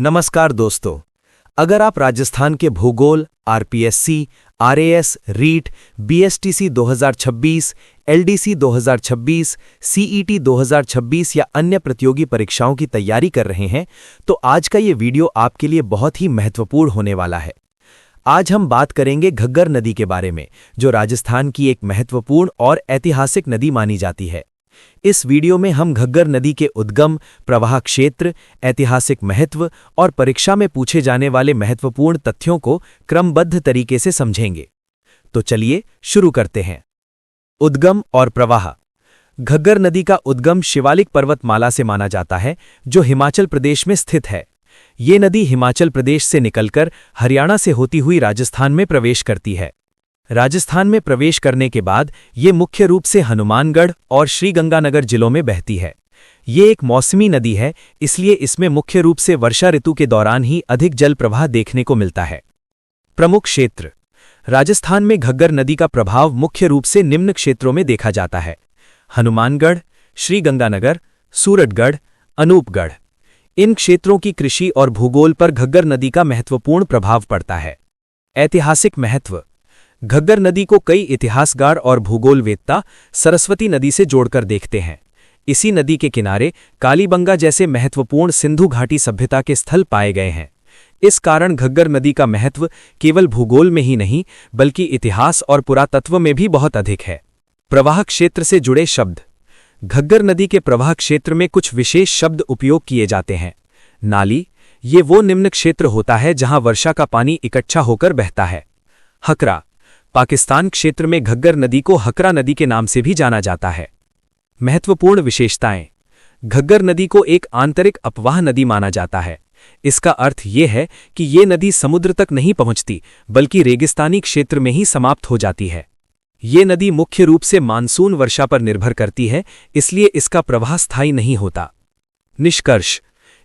नमस्कार दोस्तों, अगर आप राजस्थान के भूगोल, RPSC, RAS, REET, BSTC 2026, LDC 2026, CET 2026 या अन्य प्रतियोगी परीक्षाओं की तैयारी कर रहे हैं, तो आज का ये वीडियो आपके लिए बहुत ही महत्वपूर्ण होने वाला है। आज हम बात करेंगे घग्गर नदी के बारे में, जो राजस्थान की एक महत्वपूर्ण और ऐतिहासिक नदी मानी जाती है। इस वीडियो में हम घग्गर नदी के उद्गम, प्रवाह क्षेत्र, ऐतिहासिक महत्व और परीक्षा में पूछे जाने वाले महत्वपूर्ण तथ्यों को क्रमबद्ध तरीके से समझेंगे। तो चलिए शुरू करते हैं। उद्गम और प्रवाह। घग्गर नदी का उद्गम शिवालिक पर्वतमाला से माना जाता है, जो हिमाचल प्रदेश में स्थित है। ये नदी हिमाचल प्रदेश से निकलकर हरियाणा से होती हुई राजस्थान में प्रवेश करती है। राजस्थान में प्रवेश करने के बाद ये मुख्य रूप से हनुमानगढ़ और श्रीगंगानगर जिलों में बहती है। ये एक मौसमी नदी है, इसलिए इसमें मुख्य रूप से वर्षा ऋतु के दौरान ही अधिक जल प्रवाह देखने को मिलता है। प्रमुख क्षेत्र। राजस्थान में घग्गर नदी का प्रभाव मुख्य रूप से निम्न क्षेत्रों में देखा जाता है: हनुमानगढ़, श्रीगंगानगर, सूरतगढ़, अनूपगढ़। इन क्षेत्रों की कृषि और भूगोल पर घग्गर नदी का महत्वपूर्ण प्रभाव पड़ता है। ऐतिहासिक महत्व। घग्गर नदी को कई इतिहासकार और भूगोलवेत्ता सरस्वती नदी से जोड़कर देखते हैं। इसी नदी के किनारे कालीबंगा जैसे महत्वपूर्ण सिंधु घाटी सभ्यता के स्थल पाए गए हैं। इस कारण घग्गर नदी का महत्व केवल भूगोल में ही नहीं, बल्कि इतिहास और पुरातत्व में भी बहुत अधिक है। प्रवाह क्षेत्र से जुड़े शब्द। घग्गर नदी के प्रवाह क्षेत्र में कुछ विशेष शब्द उपयोग किए जाते हैं। नाली, ये वो निम्न क्षेत्र होता है जहां वर्षा का पानी इकट्ठा होकर बहता है। हकरा, पाकिस्तान क्षेत्र में घग्गर नदी को हकरा नदी के नाम से भी जाना जाता है। महत्वपूर्ण विशेषताएं। घग्गर नदी को एक आंतरिक अपवाह नदी माना जाता है। इसका अर्थ ये है कि ये नदी समुद्र तक नहीं पहुंचती, बल्कि रेगिस्तानी क्षेत्र में ही समाप्त हो जाती है। ये नदी मुख्य रूप से मानसून वर्षा पर निर्भर करती है, इसलिए इसका प्रवाह स्थायी नहीं होता। निष्कर्ष।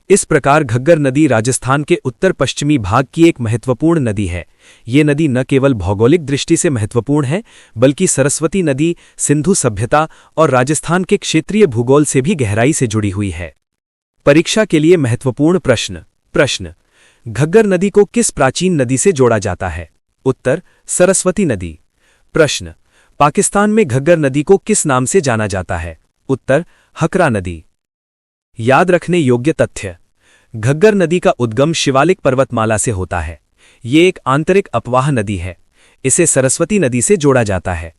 इस प्रकार घग्गर नदी राजस्थान के उत्तर पश्चिमी भाग की एक महत्वपूर्ण नदी है। ये नदी न केवल भौगोलिक दृष्टि से महत्वपूर्ण है, बल्कि सरस्वती नदी, सिंधु सभ्यता और राजस्थान के क्षेत्रीय भूगोल से भी गहराई से जुड़ी हुई है। परीक्षा के लिए महत्वपूर्ण प्रश्न। घग्गर नदी को किस प्राचीन नदी से जोड़ा जाता है? उत्तर: सरस्वती नदी। प्रश्न: पाकिस्तान में घग्गर नदी को किस नाम से जाना जाता है? उत्तर: हकरा नदी। याद रखने योग्य तथ्य। घग्गर नदी का उद्गम शिवालिक पर्वतमाला से होता है। ये एक आंतरिक अपवाह नदी है। इसे सरस्वती नदी से जोड़ा जाता है।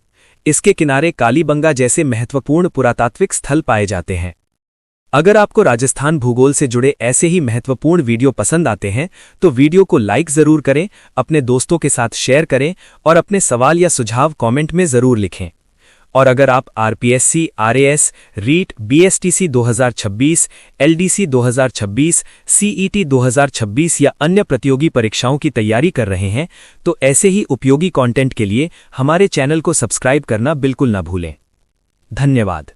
इसके किनारे कालीबंगा जैसे महत्वपूर्ण पुरातात्विक स्थल पाए जाते हैं। अगर आपको राजस्थान भूगोल से जुड़े ऐसे ही महत्वपूर्ण वीडियो पसंद आते हैं तो वीडियो को लाइक जरूर करें, अपने दोस्तों के साथ शेयर करें और अपने सवाल या सुझाव कमेंट में जरूर लिखें। और अगर आप RPSC, RAS, REET, BSTC 2026, LDC 2026, CET 2026 या अन्य प्रतियोगी परीक्षाओं की तैयारी कर रहे हैं, तो ऐसे ही उपयोगी कंटेंट के लिए हमारे चैनल को सब्सक्राइब करना बिल्कुल न भूलें। धन्यवाद।